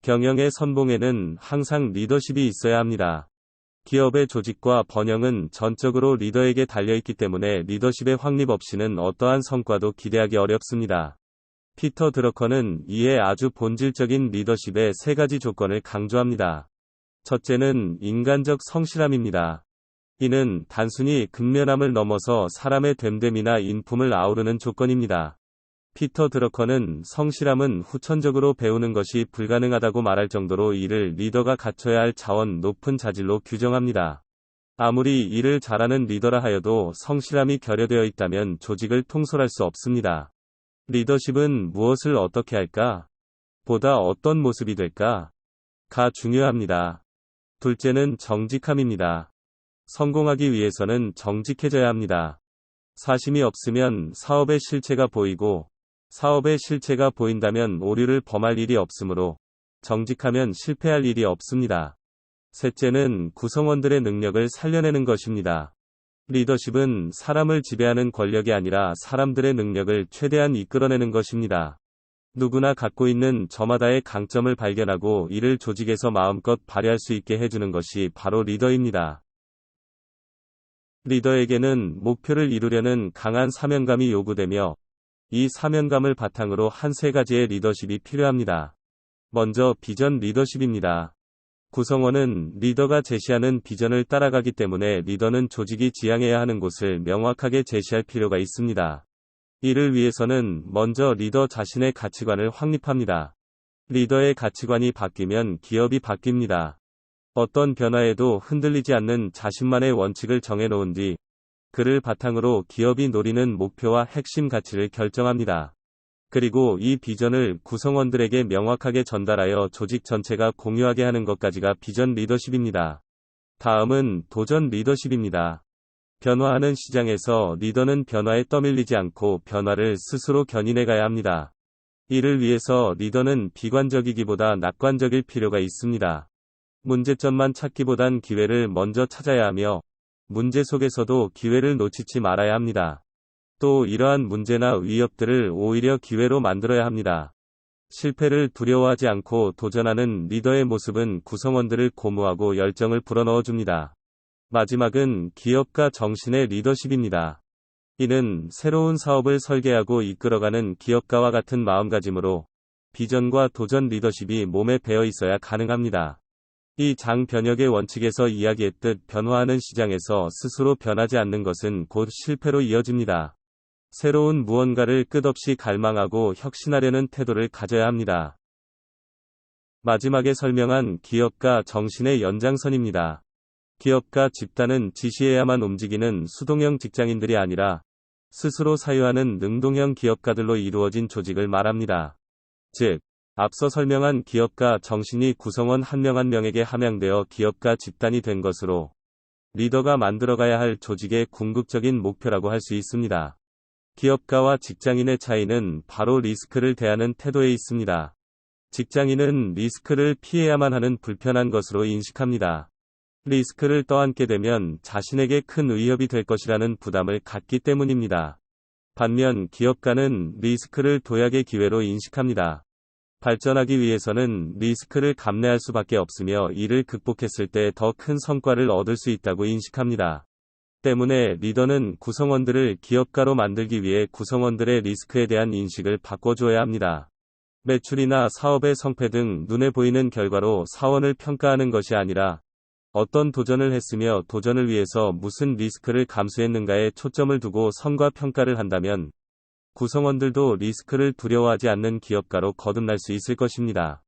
경영의 선봉에는 항상 리더십이 있어야 합니다. 기업의 조직과 번영은 전적으로 리더에게 달려있기 때문에 리더십의 확립 없이는 어떠한 성과도 기대하기 어렵습니다. 피터 드러커는 이에 아주 본질적인 리더십의 세 가지 조건을 강조합니다. 첫째는 인간적 성실함입니다. 이는 단순히 근면함을 넘어서 사람의 됨됨이나 인품을 아우르는 조건입니다. 피터 드러커는 성실함은 후천적으로 배우는 것이 불가능하다고 말할 정도로 이를 리더가 갖춰야 할 차원 높은 자질로 규정합니다. 아무리 일을 잘하는 리더라 하여도 성실함이 결여되어 있다면 조직을 통솔할 수 없습니다. 리더십은 무엇을 어떻게 할까? 보다 어떤 모습이 될까? 가 중요합니다. 둘째는 정직함입니다. 성공하기 위해서는 정직해져야 합니다. 사심이 없으면 사업의 실체가 보이고, 사업의 실체가 보인다면 오류를 범할 일이 없으므로 정직하면 실패할 일이 없습니다. 셋째는 구성원들의 능력을 살려내는 것입니다. 리더십은 사람을 지배하는 권력이 아니라 사람들의 능력을 최대한 이끌어내는 것입니다. 누구나 갖고 있는 저마다의 강점을 발견하고 이를 조직에서 마음껏 발휘할 수 있게 해주는 것이 바로 리더입니다. 리더에게는 목표를 이루려는 강한 사명감이 요구되며 이 사명감을 바탕으로 한 세 가지의 리더십이 필요합니다. 먼저 비전 리더십입니다. 구성원은 리더가 제시하는 비전을 따라가기 때문에 리더는 조직이 지향해야 하는 곳을 명확하게 제시할 필요가 있습니다. 이를 위해서는 먼저 리더 자신의 가치관을 확립합니다. 리더의 가치관이 바뀌면 기업이 바뀝니다. 어떤 변화에도 흔들리지 않는 자신만의 원칙을 정해놓은 뒤 그를 바탕으로 기업이 노리는 목표와 핵심 가치를 결정합니다. 그리고 이 비전을 구성원들에게 명확하게 전달하여 조직 전체가 공유하게 하는 것까지가 비전 리더십입니다. 다음은 도전 리더십입니다. 변화하는 시장에서 리더는 변화에 떠밀리지 않고 변화를 스스로 견인해 가야 합니다. 이를 위해서 리더는 비관적이기보다 낙관적일 필요가 있습니다. 문제점만 찾기보단 기회를 먼저 찾아야 하며 문제 속에서도 기회를 놓치지 말아야 합니다. 또 이러한 문제나 위협들을 오히려 기회로 만들어야 합니다. 실패를 두려워하지 않고 도전하는 리더의 모습은 구성원들을 고무하고 열정을 불어넣어줍니다. 마지막은 기업가 정신의 리더십입니다. 이는 새로운 사업을 설계하고 이끌어가는 기업가와 같은 마음가짐으로 비전과 도전 리더십이 몸에 배어 있어야 가능합니다. 이 장변혁의 원칙에서 이야기했듯 변화하는 시장에서 스스로 변하지 않는 것은 곧 실패로 이어집니다. 새로운 무언가를 끝없이 갈망하고 혁신하려는 태도를 가져야 합니다. 마지막에 설명한 기업가 정신의 연장선입니다. 기업가 집단은 지시해야만 움직이는 수동형 직장인들이 아니라 스스로 사유하는 능동형 기업가들로 이루어진 조직을 말합니다. 즉, 앞서 설명한 기업가 정신이 구성원 한 명 한 명에게 함양되어 기업가 집단이 된 것으로 리더가 만들어가야 할 조직의 궁극적인 목표라고 할 수 있습니다. 기업가와 직장인의 차이는 바로 리스크를 대하는 태도에 있습니다. 직장인은 리스크를 피해야만 하는 불편한 것으로 인식합니다. 리스크를 떠안게 되면 자신에게 큰 위협이 될 것이라는 부담을 갖기 때문입니다. 반면 기업가는 리스크를 도약의 기회로 인식합니다. 발전하기 위해서는 리스크를 감내할 수밖에 없으며 이를 극복했을 때 더 큰 성과를 얻을 수 있다고 인식합니다. 때문에 리더는 구성원들을 기업가로 만들기 위해 구성원들의 리스크에 대한 인식을 바꿔줘야 합니다. 매출이나 사업의 성패 등 눈에 보이는 결과로 사원을 평가하는 것이 아니라 어떤 도전을 했으며 도전을 위해서 무슨 리스크를 감수했는가에 초점을 두고 성과 평가를 한다면 구성원들도 리스크를 두려워하지 않는 기업가로 거듭날 수 있을 것입니다.